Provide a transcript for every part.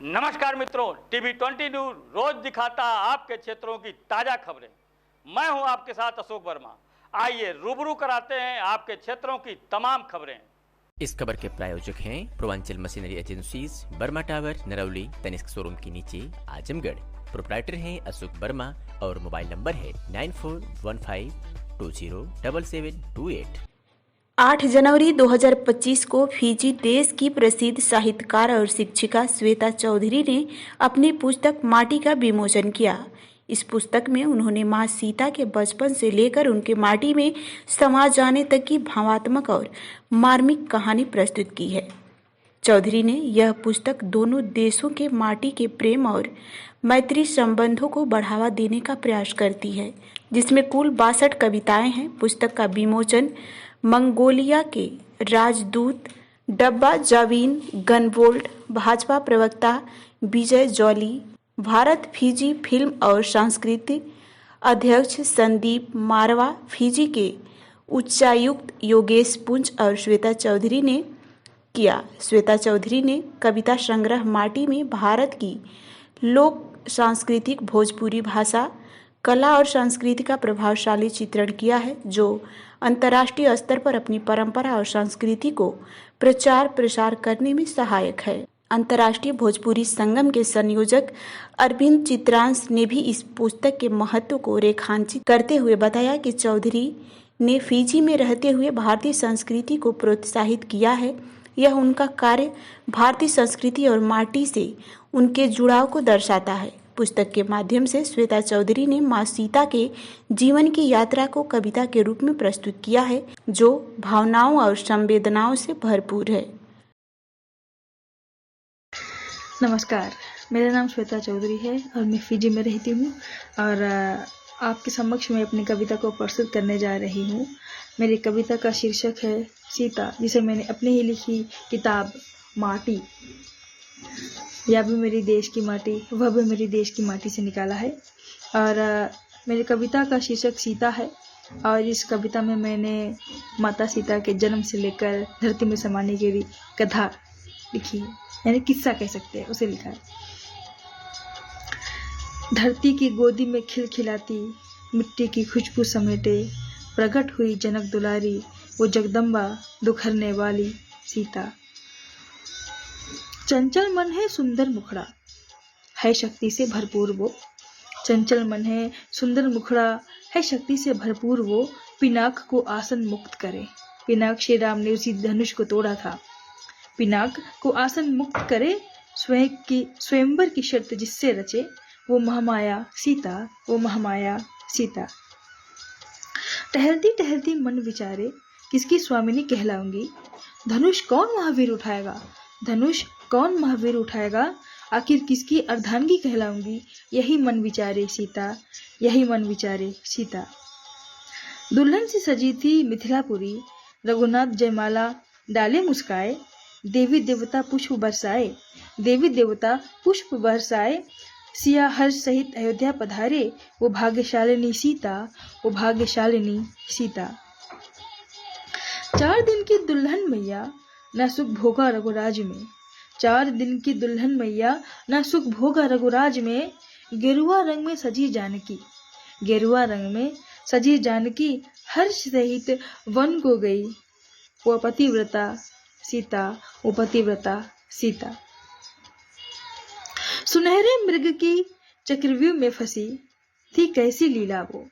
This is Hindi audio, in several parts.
नमस्कार मित्रों, टीवी 20 न्यूज रोज दिखाता आपके क्षेत्रों की ताजा खबरें। मैं हूं आपके साथ अशोक वर्मा। आइए रूबरू कराते हैं आपके क्षेत्रों की तमाम खबरें। इस खबर के प्रायोजक हैं Purvanchal machinery agencies, Burma tower, Narauli, Tanishq showroom के नीचे, आजमगढ़। प्रोप्राइटर हैं अशोक वर्मा और मोबाइल नंबर है 9415207728। 8 जनवरी 2025 को फिजी देश की प्रसिद्ध साहित्यकार और शिक्षिका श्वेता चौधरी ने अपनी पुस्तक माटी का विमोचन किया। इस पुस्तक में उन्होंने मां सीता के बचपन से लेकर उनके माटी में समा जाने तक की भावात्मक और मार्मिक कहानी प्रस्तुत की है। चौधरी ने यह पुस्तक दोनों देशों के माटी के प्रेम और मैत्री संबंधों को बढ़ावा देने का प्रयास करती है, जिसमें कुल 62 कविताएं हैं। पुस्तक का विमोचन मंगोलिया के राजदूत डब्बा जावीन गनवोल्ड, भाजपा प्रवक्ता विजय जॉली, भारत फिजी फिल्म और सांस्कृतिक अध्यक्ष संदीप मारवा, फिजी के उच्चायुक्त योगेश पुंज और श्वेता चौधरी ने किया। श्वेता चौधरी ने कविता संग्रह माटी में भारत की लोक सांस्कृतिक भोजपुरी भाषा, कला और संस्कृति का प्रभावशाली चित्रण किया है, जो अंतर्राष्ट्रीय स्तर पर अपनी परंपरा और संस्कृति को प्रचार प्रसार करने में सहायक है। अंतर्राष्ट्रीय भोजपुरी संगम के संयोजक अरविंद चित्रांश ने भी इस पुस्तक के महत्व को रेखांकित करते हुए बताया कि चौधरी ने फिजी में रहते हुए भारतीय संस्कृति को प्रोत्साहित किया है। यह उनका कार्य भारतीय संस्कृति और माटी से उनके जुड़ाव को दर्शाता है। पुस्तक के माध्यम से श्वेता चौधरी ने मां सीता के जीवन की यात्रा को कविता के रूप में प्रस्तुत किया है, जो भावनाओं और संवेदनाओं से भरपूर है। नमस्कार, मेरा नाम श्वेता चौधरी है और मैं फिजी में रहती हूँ और आपके समक्ष मैं अपनी कविता को प्रस्तुत करने जा रही हूँ। मेरी कविता का शीर्षक है सीता, जिसे मैंने अपनी ही लिखी किताब माटी, यह भी मेरी देश की माटी, वह भी मेरी देश की माटी से निकाला है। और मेरी कविता का शीर्षक सीता है और इस कविता में मैंने माता सीता के जन्म से लेकर धरती में समाने की कथा लिखी है, यानी किस्सा कह सकते हैं, उसे लिखा है। धरती की गोदी में खिलखिलाती मिट्टी की खुशबू समेटे, प्रकट हुई जनक दुलारी, वो जगदम्बा दुखरने वाली सीता। चंचल मन है सुंदर मुखड़ा, है शक्ति से भरपूर वो। चंचल मन है सुंदर मुखड़ा, है शक्ति से भरपूर वो। पिनाक को आसन मुक्त करे, पिनाक श्री राम ने उसी धनुष को तोड़ा था। पिनाक को आसन मुक्त करे, स्वयंवर की शर्त जिससे रचे, वो महामाया सीता, वो महामाया सीता। टहलती टहलती मन विचारे, किसकी स्वामिनी कहलाऊंगी। धनुष कौन महावीर उठाएगा, धनुष कौन महावीर उठाएगा, आखिर किसकी अर्धांगी कहलाऊंगी। यही मन विचारे सीता, यही मन विचारे सीता। दुल्हन से सजी थी मिथिलापुरी, रघुनाथ जयमाला डाले मुस्काए। देवी देवता पुष्प बरसाए, देवी देवता पुष्प बरसाए। सिया हर्ष सहित अयोध्या पधारे, वो भाग्यशालिनी सीता, वो भाग्यशालिनी सीता। 4 दिन की दुल्हन मैया न सुख भोगा रघुराज में, 4 दिन की दुल्हन मैया न सुख भोगा रघुराज में। गेरुआ रंग में सजी जानकी, गेरुआ रंग में सजी जानकी, हर्ष सहित वन को गई, वो पतिव्रता सीता, वो पतिव्रता सीता। सुनहरे मृग की चक्रव्यूह में फंसी थी कैसी लीला वो,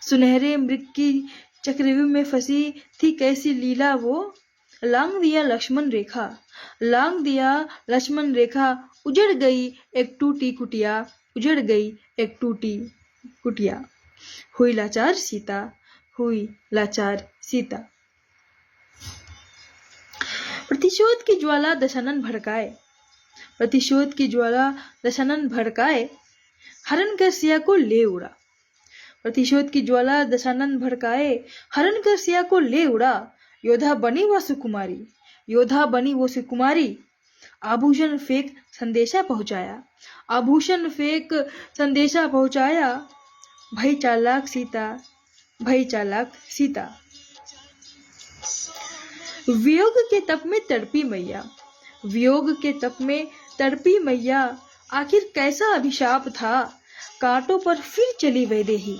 सुनहरे मृग की चक्रव्यूह में फंसी थी कैसी लीला वो। लांग दिया लक्ष्मण रेखा, लांग दिया लक्ष्मण रेखा, उजड़ गई एक टूटी कुटिया, उजड़ गई एक टूटी कुटिया। हुई लाचार सीता, हुई लाचार सीता। प्रतिशोध की ज्वाला दशानन भड़काए, प्रतिशोध की ज्वाला दशानन भड़काए, हरण कर सिया को ले उड़ा। प्रतिशोध की ज्वाला दशानन भड़काए, हरण कर सिया को ले उड़ा। योद्धा बनी वो सुकुमारी, योद्धा बनी वो सुकुमारी। आभूषण फेंक संदेशा पहुंचाया, आभूषण फेंक संदेशा पहुंचाया। भई चालाक सीता, भई चालाक सीता। वियोग के तप में तड़पी मैया, वियोग के तप में तड़पी मैया, आखिर कैसा अभिशाप था, कांटों पर फिर चली वैदेही,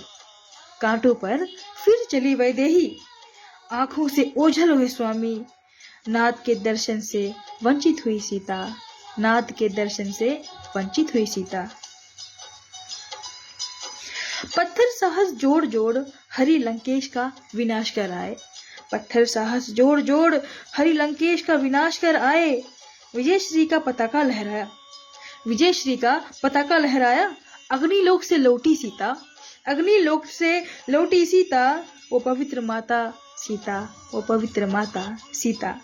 कांटों पर फिर चली वैदेही। आंखों से ओझल हुए स्वामी, नाथ के दर्शन से वंचित हुई सीता, नाथ के दर्शन से वंचित हुई सीता। पत्थर साहस जोड़ जोड़ हरि लंकेश का विनाश कर आए, पत्थर साहस जोड़ जोड़ हरि लंकेश का विनाश कर आए। विजयश्री का पताका लहराया, विजयश्री का पताका लहराया। अग्निलोक से लौटी सीता, अग्निलोक से लौटी सीता, वो पवित्र माता सीता, वो पवित्र माता सीता।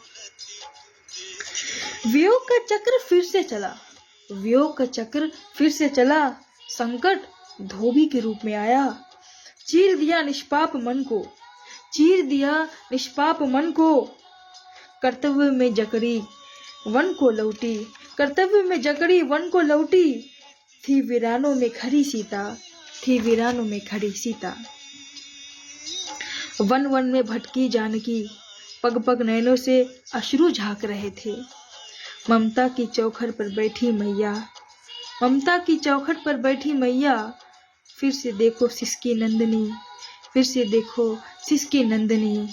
वियोग का चक्र फिर से चला, वियोग का चक्र फिर से चला। संकट धोबी के रूप में आया, चीर दिया निष्पाप मन को, चीर दिया निष्पाप मन को। कर्तव्य में जकड़ी वन को लौटी, कर्तव्य में जकड़ी वन को लौटी। थी वीरानों में खड़ी सीता, थी वीरानों में खड़ी सीता। वन वन में भटकी जानकी, पग पग नैनों से अश्रु झांक रहे थे। ममता की चौखट पर बैठी मैया, ममता की चौखट पर बैठी मैया। फिर से देखो सिसकी नंदनी, फिर से देखो सिसकी नंदनी।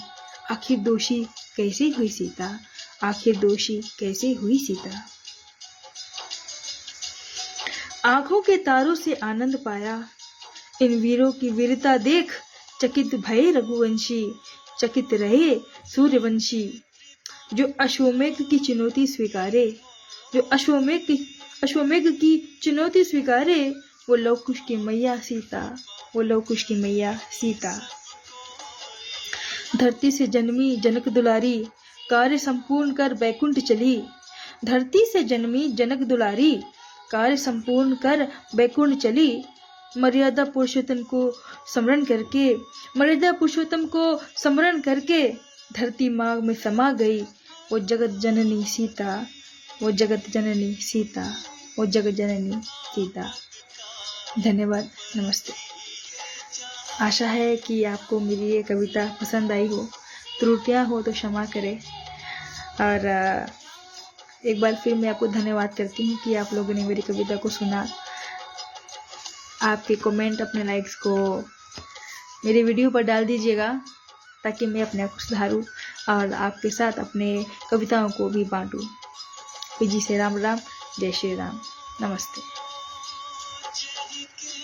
आखिर दोषी कैसे हुई सीता, आखिर दोषी कैसे हुई सीता। आंखों के तारों से आनंद पाया, इन वीरों की वीरता देख चकित भये रघुवंशी, चकित रहे सूर्यवंशी। जो अश्वमेघ की चुनौती स्वीकारे, जो अश्वमेघ की चुनौती स्वीकारे, वो लवकुश की मैया सीता, वो लवकुश की मैया सीता। धरती से जन्मी जनक दुलारी, कार्य संपूर्ण कर बैकुंठ चली। धरती से जन्मी जनक दुलारी, कार्य संपूर्ण कर बैकुंठ चली। मर्यादा पुरुषोत्तम को स्मरण करके, मर्यादा पुरुषोत्तम को स्मरण करके धरती माग में समा गई। वो जगत जननी सीता, वो जगत जननी सीता, वो जगत जननी सीता। धन्यवाद, नमस्ते। आशा है कि आपको मेरी ये कविता पसंद आई हो, त्रुटियां हो तो क्षमा करें। और एक बार फिर मैं आपको धन्यवाद करती हूँ कि आप लोगों ने मेरी कविता को सुना। आपके कमेंट, अपने लाइक्स को मेरे वीडियो पर डाल दीजिएगा ताकि मैं अपने आप को सुधारूँ और आपके साथ अपने कविताओं को भी बांटूँ। पीजी से राम राम, जय श्री राम, नमस्ते।